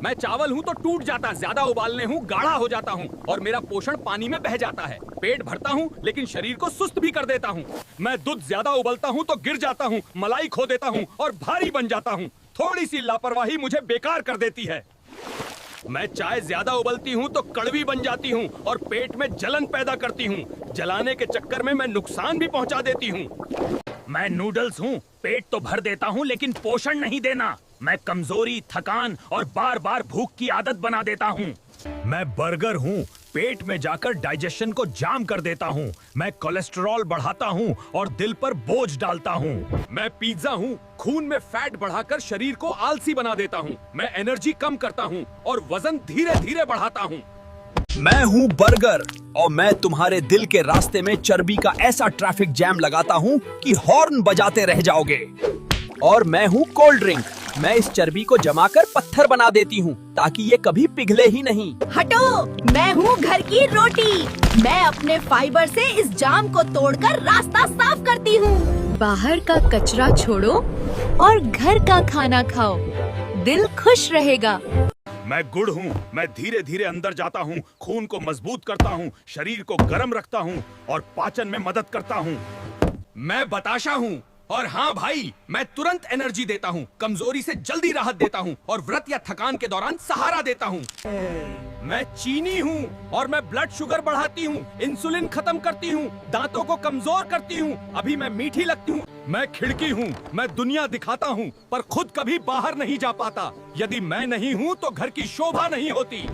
मैं चावल हूँ तो टूट जाता, ज्यादा उबालने हूँ गाढ़ा हो जाता हूँ और मेरा पोषण पानी में बह जाता है। पेट भरता हूँ लेकिन शरीर को सुस्त भी कर देता हूँ। मैं दूध ज्यादा उबलता हूँ तो गिर जाता हूँ, मलाई खो देता हूँ और भारी बन जाता हूँ। थोड़ी सी लापरवाही मुझे बेकार कर देती है। मैं चाय ज्यादा उबलती हूँ तो कड़वी बन जाती हूँ और पेट में जलन पैदा करती हूँ। जलाने के चक्कर में मैं नुकसान भी पहुँचा देती हूँ। मैं नूडल्स हूँ, पेट तो भर देता हूँ लेकिन पोषण नहीं देना। मैं कमजोरी, थकान और बार बार भूख की आदत बना देता हूँ। मैं बर्गर हूँ, पेट में जाकर डाइजेशन को जाम कर देता हूँ। मैं कोलेस्टेरॉल बढ़ाता हूँ और दिल पर बोझ डालता हूँ। मैं पिज्जा हूँ, खून में फैट बढ़ाकर शरीर को आलसी बना देता हूँ। मैं एनर्जी कम करता हूँ और वजन धीरे धीरे बढ़ाता हूँ। मैं हूँ बर्गर और मैं तुम्हारे दिल के रास्ते में चर्बी का ऐसा ट्रैफिक जैम लगाता हूँ कि हॉर्न बजाते रह जाओगे। और मैं हूँ कोल्ड ड्रिंक, मैं इस चर्बी को जमाकर पत्थर बना देती हूँ ताकि ये कभी पिघले ही नहीं। हटो, मैं हूँ घर की रोटी। मैं अपने फाइबर से इस जाम को तोड़कर रास्ता साफ करती हूँ। बाहर का कचरा छोड़ो और घर का खाना खाओ, दिल खुश रहेगा। मैं गुड़ हूँ, मैं धीरे धीरे अंदर जाता हूँ, खून को मजबूत करता हूँ, शरीर को गर्म रखता हूँ और पाचन में मदद करता हूँ। मैं बताशा हूँ और हाँ भाई, मैं तुरंत एनर्जी देता हूँ, कमजोरी से जल्दी राहत देता हूँ और व्रत या थकान के दौरान सहारा देता हूँ। मैं चीनी हूँ और मैं ब्लड शुगर बढ़ाती हूँ, इंसुलिन खत्म करती हूँ, दांतों को कमजोर करती हूँ। अभी मैं मीठी लगती हूँ। मैं खिड़की हूँ, मैं दुनिया दिखाता हूँ पर खुद कभी बाहर नहीं जा पाता। यदि मैं नहीं हूँ तो घर की शोभा नहीं होती।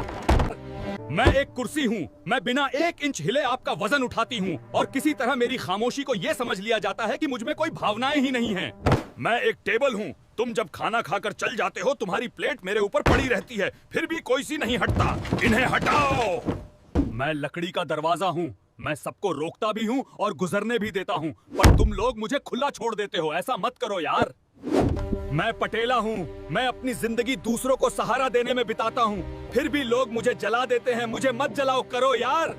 मैं एक कुर्सी हूँ, मैं बिना 1 इंच हिले आपका वजन उठाती हूँ और किसी तरह मेरी खामोशी को ये समझ लिया जाता है कि मुझ में कोई भावनाएं ही नहीं हैं। मैं एक टेबल हूँ, तुम जब खाना खाकर चल जाते हो तुम्हारी प्लेट मेरे ऊपर पड़ी रहती है, फिर भी कोई सी नहीं हटता। इन्हें हटाओ। मैं लकड़ी का दरवाजा हूँ, मैं सबको रोकता भी हूँ और गुजरने भी देता हूँ, पर तुम लोग मुझे खुला छोड़ देते हो। ऐसा मत करो यार। मैं पटेला हूँ, मैं अपनी जिंदगी दूसरों को सहारा देने में बिताता हूँ, फिर भी लोग मुझे जला देते हैं। मुझे मत जलाओ करो यार।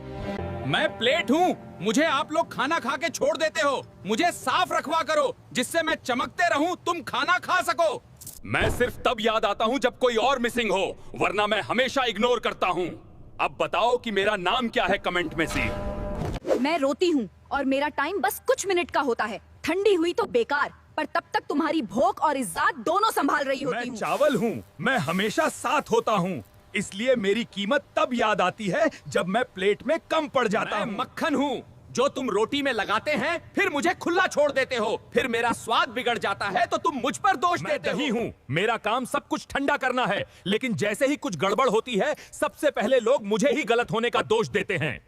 मैं प्लेट हूँ, मुझे आप लोग खाना खा के छोड़ देते हो। मुझे साफ रखवा करो जिससे मैं चमकते रहूं, तुम खाना खा सको। मैं सिर्फ तब याद आता हूँ जब कोई और मिसिंग हो, वरना मैं हमेशा इग्नोर करता हूँ। अब बताओ कि मेरा नाम क्या है कमेंट में से। मैं रोती हूँ और मेरा टाइम बस कुछ मिनट का होता है। ठंडी हुई तो बेकार, पर तब तक तुम्हारी भूख और इज्जत दोनों संभाल रही होती हूँ। मैं चावल हूँ, मैं हमेशा साथ होता हूँ, इसलिए मेरी कीमत तब याद आती है जब मैं प्लेट में कम पड़ जाता हूँ। मक्खन हूँ, जो तुम रोटी में लगाते हैं फिर मुझे खुला छोड़ देते हो, फिर मेरा स्वाद बिगड़ जाता है तो तुम मुझ पर दोष देते हो। दही हूँ, मेरा काम सब कुछ ठंडा करना है, लेकिन जैसे ही कुछ गड़बड़ होती है सबसे पहले लोग मुझे ही गलत होने का दोष देते हैं।